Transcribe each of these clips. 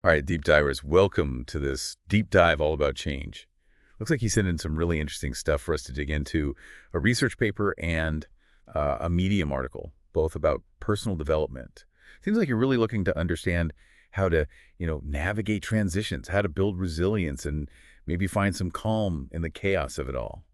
All right, deep divers, welcome to this deep dive all about change. Looks like you sent in some really interesting stuff for us to dig into, a research paper and a Medium article, both about personal development. Seems like you're really looking to understand how to, navigate transitions, how to build resilience, and maybe find some calm in the chaos of it all.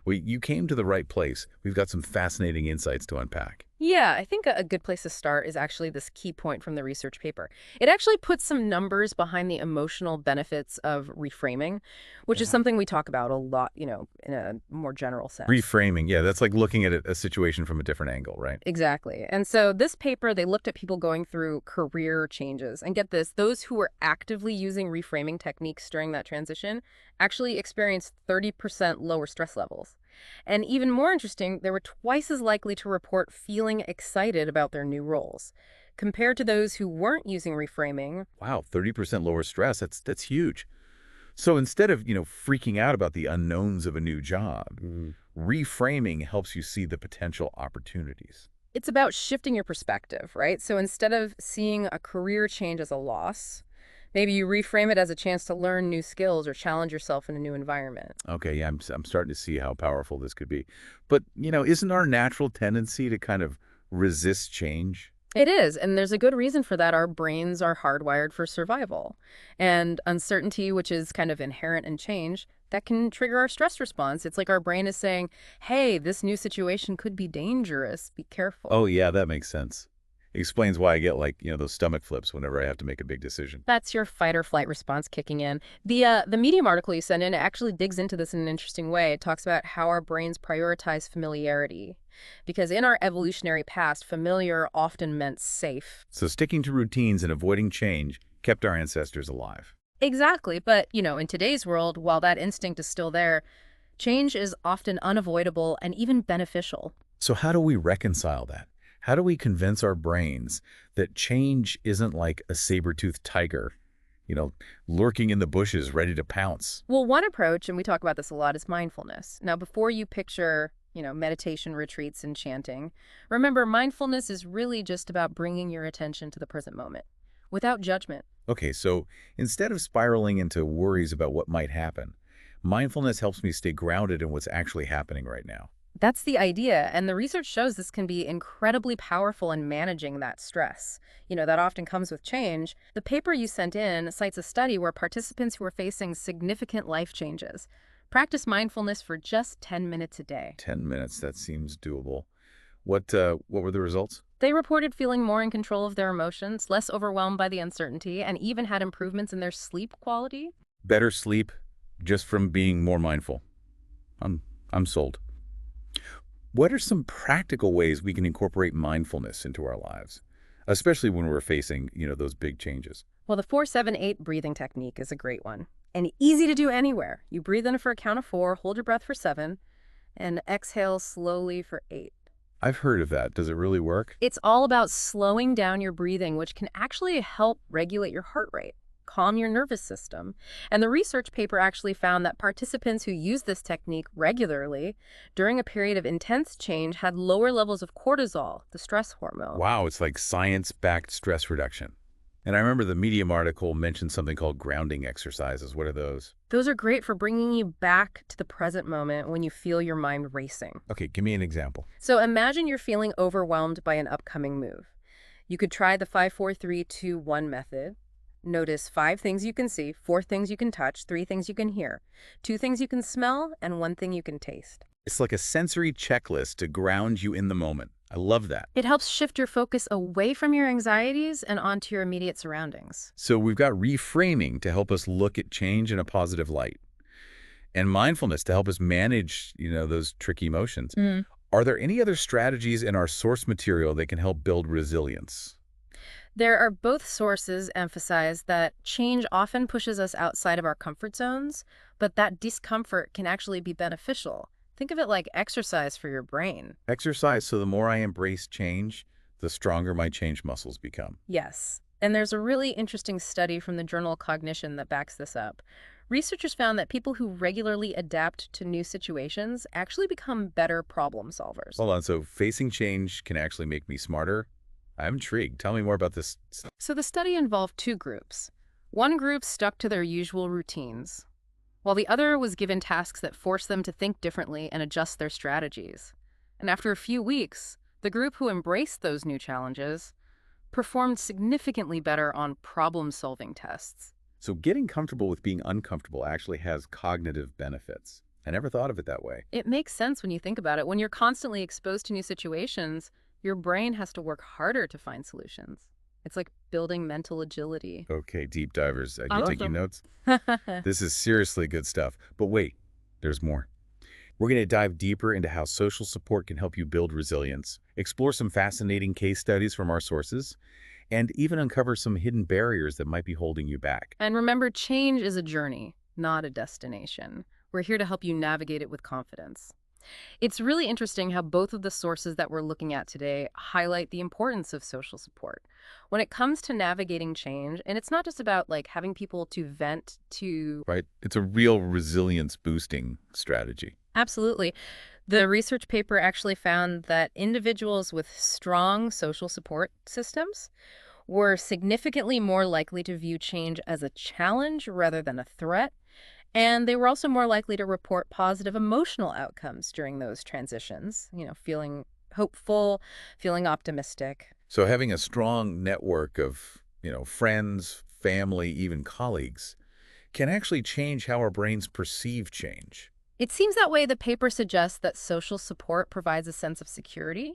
Well, you came to the right place. We've got some fascinating insights to unpack. Yeah, I think a good place to start is actually this key point from the research paper. It actually puts some numbers behind the emotional benefits of reframing, which is Yeah. something we talk about a lot, in a more general sense. Reframing, yeah, that's like looking at a situation from a different angle, right? Exactly. And so this paper, they looked at people going through career changes. And get this, those who were actively using reframing techniques during that transition actually experienced 30% lower stress levels. And even more interesting, they were twice as likely to report feeling excited about their new roles. Compared to those who weren't using reframing, Wow, 30% lower stress. That's huge. So instead of, freaking out about the unknowns of a new job, reframing helps you see the potential opportunities. it's about shifting your perspective, right? So instead of seeing a career change as a loss, maybe you reframe it as a chance to learn new skills or challenge yourself in a new environment. Okay, yeah, I'm starting to see how powerful this could be. But, isn't our natural tendency to kind of resist change? It is, and there's a good reason for that. Our brains are hardwired for survival. And uncertainty, which is kind of inherent in change, that can trigger our stress response. It's like our brain is saying, hey, this new situation could be dangerous. Be Oh, careful. yeah, that makes sense. Explains why I get like, those stomach flips whenever I have to make a big decision. That's your fight or flight response kicking in. The Medium article you sent in actually digs into this in an interesting way. It talks about how our brains prioritize familiarity. Because in our evolutionary past, familiar often meant safe. So sticking to routines and avoiding change kept our ancestors alive. Exactly. But, in today's world, while that instinct is still there, change is often unavoidable and even beneficial. So how do we reconcile that? How do we convince our brains that change isn't like a saber-toothed tiger, you know, lurking in the bushes ready to pounce? Well, one approach, and we talk about this a lot, is mindfulness. Now, before you picture, meditation retreats and chanting, remember mindfulness is really just about bringing your attention to the present moment without judgment. Okay, so instead of spiraling into worries about what might happen, mindfulness helps me stay grounded in what's actually happening right now. That's the idea, and the research shows this can be incredibly powerful in managing that stress. That often comes with change. The paper you sent in cites a study where participants who were facing significant life changes practice mindfulness for just 10 minutes a day. 10 minutes, that seems doable. What were the results? They reported feeling more in control of their emotions, less overwhelmed by the uncertainty, and even had improvements in their sleep quality. Better sleep just from being more mindful. I'm I'm sold. What are some practical ways we can incorporate mindfulness into our lives, especially when we're facing, those big changes? Well, the 4-7-8 breathing technique is a great one and easy to do anywhere. You breathe in for a count of 4, hold your breath for 7, and exhale slowly for 8. I've heard of that. Does it really work? It's all about slowing down your breathing, which can actually help regulate your heart rate, calm your nervous system. And the research paper actually found that participants who used this technique regularly during a period of intense change had lower levels of cortisol, the stress hormone. Wow, it's like science-backed stress reduction. And I remember the Medium article mentioned something called grounding exercises. What are those? Those are great for bringing you back to the present moment when you feel your mind racing. Okay, give me an example. So imagine you're feeling overwhelmed by an upcoming move. You could try the 5-4-3-2-1 method. Notice 5 things you can see, 4 things you can touch, 3 things you can hear, 2 things you can smell, and 1 thing you can taste. It's like a sensory checklist to ground you in the moment. I love that. It helps shift your focus away from your anxieties and onto your immediate surroundings. So we've got reframing to help us look at change in a positive light, and mindfulness to help us manage, those tricky emotions. Are there any other strategies in our source material that can help build resilience? There are both sources emphasize that change often pushes us outside of our comfort zones, but that discomfort can actually be beneficial. Think of it like exercise for your brain. Exercise, so the more I embrace change, the stronger my change muscles become. Yes. And there's a really interesting study from the journal Cognition that backs this up. Researchers found that people who regularly adapt to new situations actually become better problem solvers. Hold on, so facing change can actually make me smarter? I'm intrigued. Tell me more about this. So the study involved 2 groups. One group stuck to their usual routines, while the other was given tasks that forced them to think differently and adjust their strategies. And after a few weeks, the group who embraced those new challenges performed significantly better on problem-solving tests. So getting comfortable with being uncomfortable actually has cognitive benefits. I never thought of it that way. It makes sense when you think about it. When you're constantly exposed to new situations, your brain has to work harder to find solutions. It's like building mental agility. Okay, deep divers, you taking Awesome. notes? This is seriously good stuff. But wait, there's more. We're going to dive deeper into how social support can help you build resilience, explore some fascinating case studies from our sources, and even uncover some hidden barriers that might be holding you back. And remember, change is a journey, not a destination. We're here to help you navigate it with confidence. It's really interesting how both of the sources that we're looking at today highlight the importance of social support. When it comes to navigating change, and it's not just about like having people to vent to. Right? It's a real resilience boosting strategy. Absolutely. The research paper actually found that individuals with strong social support systems were significantly more likely to view change as a challenge rather than a threat. And they were also more likely to report positive emotional outcomes during those transitions, feeling hopeful, feeling optimistic. So having a strong network of, friends, family, even colleagues can actually change how our brains perceive change. It seems that way. The paper suggests that social support provides a sense of security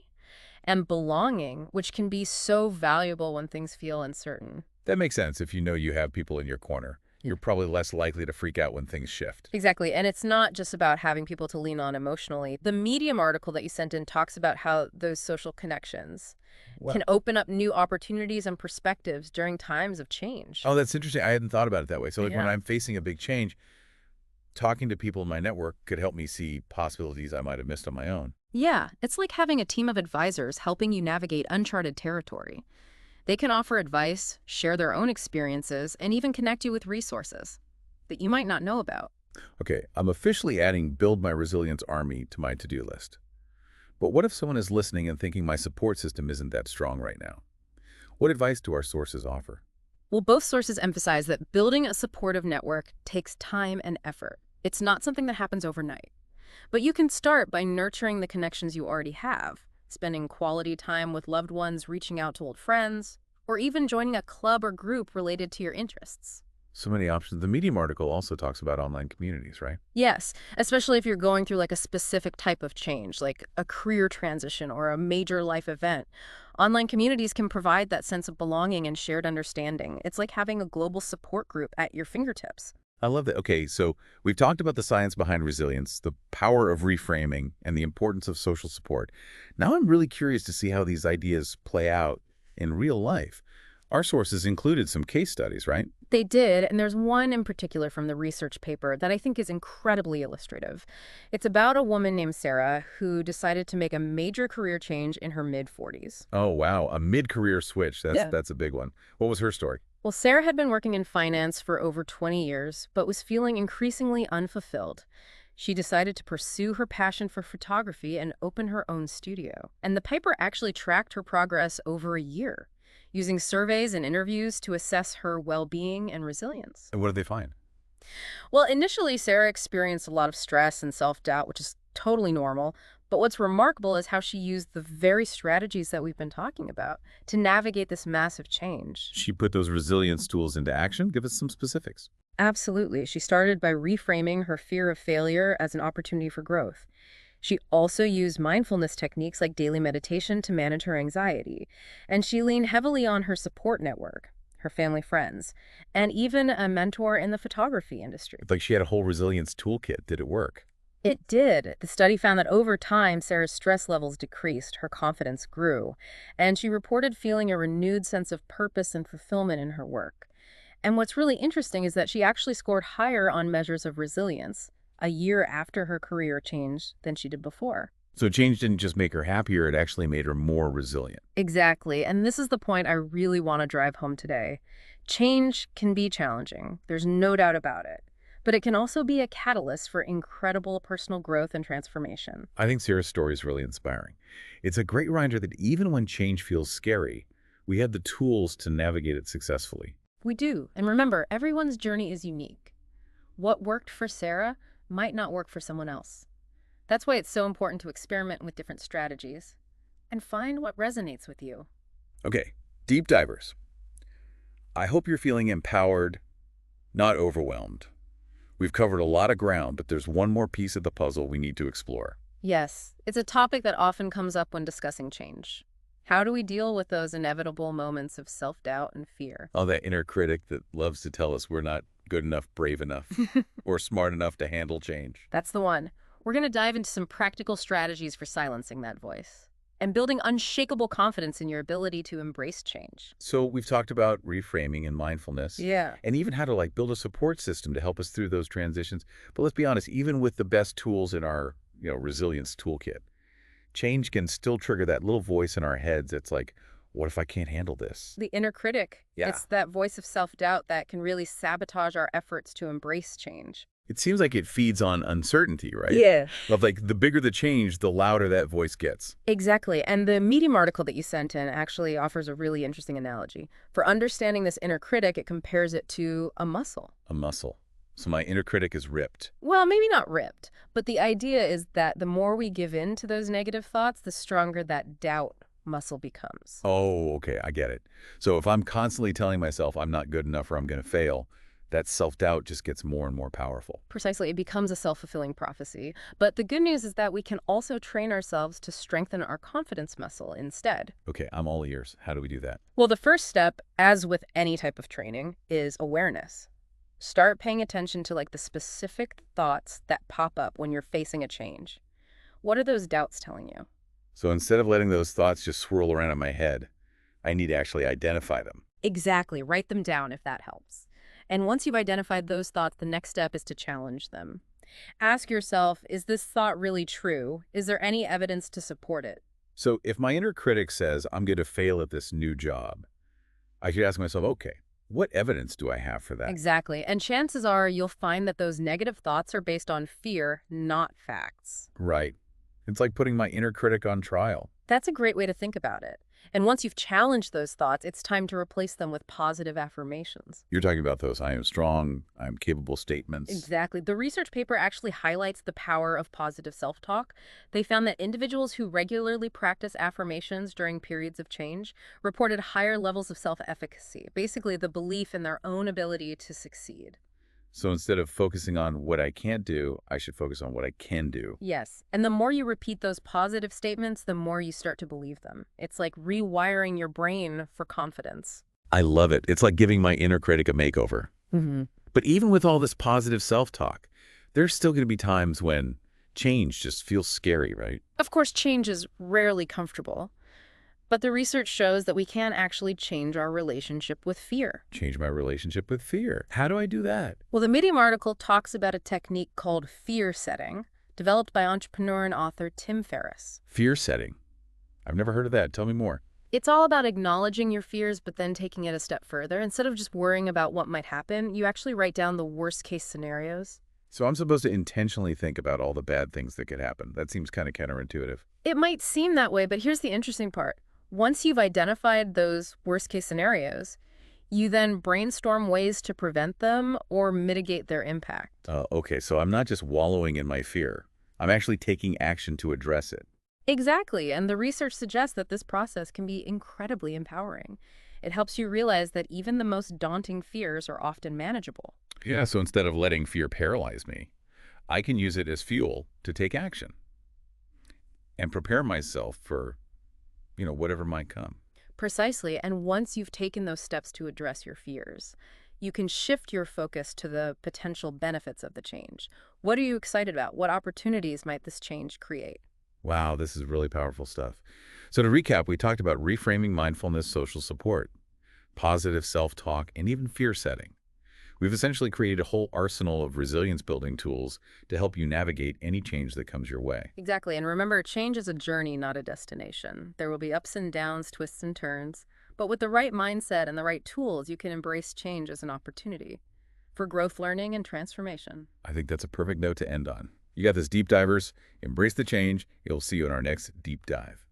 and belonging, which can be so valuable when things feel uncertain. That makes sense. If you know you have people in your corner, you're probably less likely to freak out when things shift. Exactly. And it's not just about having people to lean on emotionally. The Medium article that you sent in talks about how those social connections Well, can open up new opportunities and perspectives during times of change. oh, that's interesting. I hadn't thought about it that way. So like when Yeah. I'm facing a big change, talking to people in my network could help me see possibilities I might have missed on my own. Yeah, it's like having a team of advisors helping you navigate uncharted territory. They can offer advice, share their own experiences, and even connect you with resources that you might not know about. Okay, I'm officially adding Build My Resilience Army to my to-do list. But what if someone is listening and thinking my support system isn't that strong right now? What advice do our sources offer? Well, both sources emphasize that building a supportive network takes time and effort. It's not something that happens overnight. But you can start by nurturing the connections you already have, spending quality time with loved ones, reaching out to old friends, or even joining a club or group related to your interests. So many options. The Medium article also talks about online communities, right? Yes, especially if you're going through like a specific type of change, like a career transition or a major life event. Online communities can provide that sense of belonging and shared understanding. It's like having a global support group at your fingertips. I love that. Okay, so we've talked about the science behind resilience, the power of reframing, and the importance of social support. Now I'm really curious to see how these ideas play out in real life. Our sources included some case studies, right? They did, and there's one in particular from the research paper that I think is incredibly illustrative. It's about a woman named Sarah who decided to make a major career change in her mid-40s. Oh, wow. A mid-career switch. That's a big one. What was her story? Well, Sarah had been working in finance for over 20 years, but was feeling increasingly unfulfilled. She decided to pursue her passion for photography and open her own studio. And the paper actually tracked her progress over a year, using surveys and interviews to assess her well-being and resilience. And what did they find? Well, initially, Sarah experienced a lot of stress and self-doubt, which is totally normal. But what's remarkable is how she used the very strategies that we've been talking about to navigate this massive change. She put those resilience tools into action. Give us some specifics. Absolutely. She started by reframing her fear of failure as an opportunity for growth. She also used mindfulness techniques like daily meditation to manage her anxiety. And she leaned heavily on her support network, her family friends, and even a mentor in the photography industry. Like she had a whole resilience toolkit. Did it work? It did. The study found that over time, Sarah's stress levels decreased, her confidence grew, and she reported feeling a renewed sense of purpose and fulfillment in her work. And what's really interesting is that she actually scored higher on measures of resilience a year after her career change than she did before. So change didn't just make her happier, it actually made her more resilient. Exactly. And this is the point I really want to drive home today. Change can be challenging. There's no doubt about it. But it can also be a catalyst for incredible personal growth and transformation. I think Sarah's story is really inspiring. It's a great reminder that even when change feels scary, we have the tools to navigate it successfully. We do. And remember, everyone's journey is unique. What worked for Sarah might not work for someone else. That's why it's so important to experiment with different strategies and find what resonates with you. Okay, deep divers. I hope you're feeling empowered, not overwhelmed. We've covered a lot of ground, but there's one more piece of the puzzle we need to explore. Yes, it's a topic that often comes up when discussing change. How do we deal with those inevitable moments of self-doubt and fear? Oh, that inner critic that loves to tell us we're not good enough, brave enough, or smart enough to handle change. That's the one. We're going to dive into some practical strategies for silencing that voice and building unshakable confidence in your ability to embrace change. So we've talked about reframing and mindfulness, Yeah. and even how to build a support system to help us through those transitions. But let's be honest, even with the best tools in our resilience toolkit, change can still trigger that little voice in our heads that's like, what if I can't handle this? The inner critic. Yeah. It's that voice of self-doubt that can really sabotage our efforts to embrace change. It seems like it feeds on uncertainty, right? Yeah. Of the bigger the change, the louder that voice gets. Exactly. And the Medium article that you sent in actually offers a really interesting analogy. For understanding this inner critic, it compares it to a muscle. A muscle. So my inner critic is ripped. Well, maybe not ripped, but the idea is that the more we give in to those negative thoughts, the stronger that doubt muscle becomes. Oh, okay, I get it. So if I'm constantly telling myself I'm not good enough or I'm going to fail, that self-doubt just gets more and more powerful. Precisely, it becomes a self-fulfilling prophecy. But the good news is that we can also train ourselves to strengthen our confidence muscle instead. Okay, I'm all ears. How do we do that? Well, the first step, as with any type of training, is awareness. Start paying attention to the specific thoughts that pop up when you're facing a change. What are those doubts telling you? So instead of letting those thoughts just swirl around in my head, I need to actually identify them. Exactly. Write them down if that helps. And once you've identified those thoughts, the next step is to challenge them. Ask yourself, is this thought really true? Is there any evidence to support it? So if my inner critic says I'm going to fail at this new job, I should ask myself, okay, what evidence do I have for that? Exactly. And chances are you'll find that those negative thoughts are based on fear, not facts. Right. It's like putting my inner critic on trial. That's a great way to think about it. And once you've challenged those thoughts, it's time to replace them with positive affirmations. You're talking about those I am strong, I am capable statements. Exactly. The research paper actually highlights the power of positive self-talk. They found that individuals who regularly practice affirmations during periods of change reported higher levels of self-efficacy, basically the belief in their own ability to succeed. So instead of focusing on what I can't do, I should focus on what I can do. Yes. And the more you repeat those positive statements, the more you start to believe them. It's like rewiring your brain for confidence. I love it. It's like giving my inner critic a makeover. Mm-hmm. But even with all this positive self-talk, there's still going to be times when change just feels scary, right? Of course, change is rarely comfortable. But the research shows that we can actually change our relationship with fear. Change my relationship with fear. How do I do that? Well, the Medium article talks about a technique called fear setting, developed by entrepreneur and author Tim Ferriss. Fear setting. I've never heard of that. Tell me more. It's all about acknowledging your fears, but then taking it a step further. Instead of just worrying about what might happen, you actually write down the worst-case scenarios. So I'm supposed to intentionally think about all the bad things that could happen. That seems kind of counterintuitive. It might seem that way, but here's the interesting part. Once you've identified those worst-case scenarios, you then brainstorm ways to prevent them or mitigate their impact. Okay, so I'm not just wallowing in my fear. I'm actually taking action to address it. Exactly, and the research suggests that this process can be incredibly empowering. It helps you realize that even the most daunting fears are often manageable. Yeah, so instead of letting fear paralyze me, I can use it as fuel to take action and prepare myself for whatever might come. Precisely, and once you've taken those steps to address your fears, you can shift your focus to the potential benefits of the change. What are you excited about? What opportunities might this change create? Wow, this is really powerful stuff. So to recap, we talked about reframing mindfulness, social support, positive self-talk, and even fear setting. We've essentially created a whole arsenal of resilience-building tools to help you navigate any change that comes your way. Exactly, and remember, change is a journey, not a destination. There will be ups and downs, twists and turns, but with the right mindset and the right tools, you can embrace change as an opportunity for growth, learning, and transformation. I think that's a perfect note to end on. You got this, deep divers. Embrace the change. We'll see you in our next deep dive.